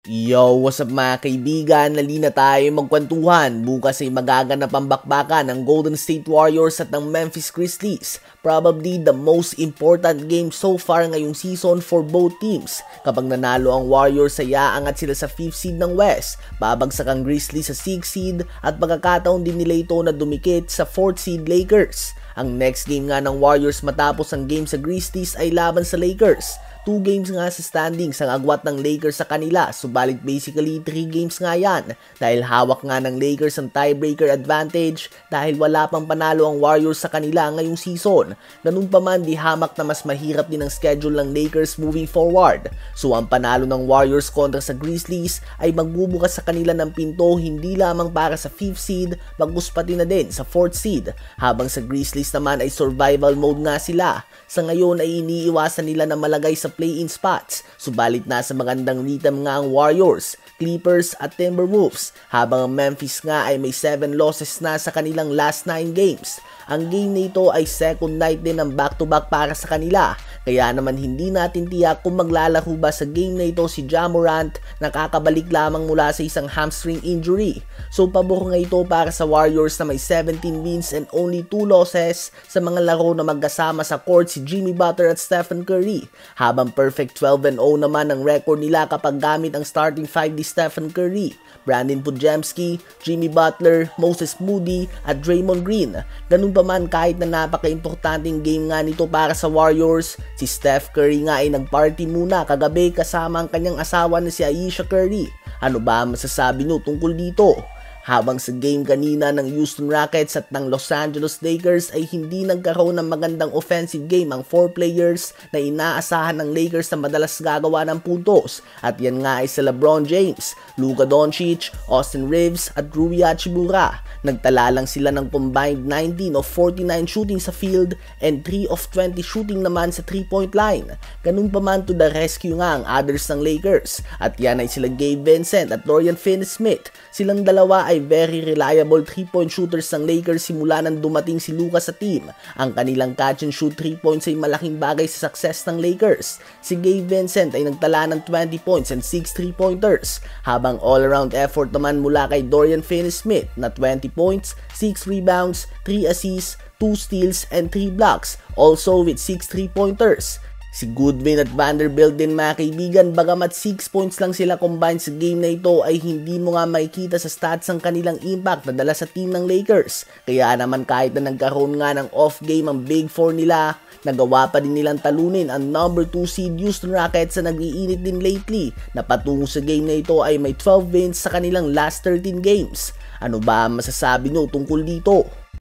Yo, what's up mga kaibigan? Nalina tayo magkwentuhan. Bukas ay magaganap ang bakbakan ng Golden State Warriors at ng Memphis Grizzlies. Probably the most important game so far ngayong season for both teams. Kapag nanalo ang Warriors ay aangat sila sa 5th seed ng West. Babagsak ang Grizzlies sa 6th seed at pagkakataon din nila ito na dumikit sa 4th seed Lakers. Ang next game nga ng Warriors matapos ang game sa Grizzlies ay laban sa Lakers. 2 games nga sa standings ang agwat ng Lakers sa kanila, subalit basically 3 games nga yan dahil hawak nga ng Lakers ang tiebreaker advantage dahil wala pang panalo ang Warriors sa kanila ngayong season. Ganun pa man, di hamak na mas mahirap din ang schedule ng Lakers moving forward. So ang panalo ng Warriors kontra sa Grizzlies ay magbubukas sa kanila ng pinto hindi lamang para sa 5th seed, bagkus pati na din sa 4th seed. Habang sa Grizzlies naman ay survival mode nga sila. Sa ngayon ay iniiwasan nila na malagay sa play-in spots, subalit nasa magandang rhythm nga ang Warriors, Clippers at Timberwolves, habang ang Memphis nga ay may 7 losses na sa kanilang last 9 games. Ang game na ito ay second night din ng back-to-back para sa kanila, kaya naman hindi natin tiyak kung maglalaro ba sa game na ito si Ja Morant na kakabalik lamang mula sa isang hamstring injury. So pabor nga ito para sa Warriors na may 17 wins and only 2 losses sa mga laro na magkasama sa court si Jimmy Butler at Stephen Curry, habang perfect 12-0 naman ang record nila kapag gamit ang starting 5 ni Stephen Curry, Brandon Podziemski, Jimmy Butler, Moses Moody at Draymond Green. Ganun pa man, kahit na napaka-importanting game nga nito para sa Warriors, si Steph Curry nga ay nag-party muna kagabi kasama ang kanyang asawa na si Ayesha Curry. Ano ba masasabi nyo tungkol dito? Habang sa game kanina ng Houston Rockets at ng Los Angeles Lakers ay hindi nagkaroon ng magandang offensive game ang 4 players na inaasahan ng Lakers na madalas gagawa ng puntos. At yan nga ay si LeBron James, Luka Doncic, Austin Reeves at Rui Hachimura. Nagtala lang sila ng combined 19 of 49 shooting sa field and 3 of 20 shooting naman sa 3-point line. Ganun pa man, to the rescue nga ang others ng Lakers. At yan ay sila Gabe Vincent at Dorian Finney-Smith. Silang dalawa ay very reliable 3-point shooters ng Lakers simula nang dumating si Luka sa team. Ang kanilang catch and shoot 3 points ay malaking bagay sa success ng Lakers. Si Gabe Vincent ay nagtala ng 20 points and 6 3-pointers, habang all-around effort naman mula kay Dorian Finney-Smith na 20 points, 6 rebounds, 3 assists, 2 steals and 3 blocks, also with 6 3-pointers. Si Goodwin at Vanderbilt din mga kaibigan, bagamat 6 points lang sila combined sa game na ito ay hindi mo nga makikita sa stats ang kanilang impact na dala sa team ng Lakers. Kaya naman kahit na nagkaroon nga ng off game ang Big 4 nila, nagawa pa din nilang talunin ang number 2 seed Houston Rockets na nag-iinit din lately, na patungo sa game na ito ay may 12 wins sa kanilang last 13 games. Ano ba ang masasabi nyo tungkol dito?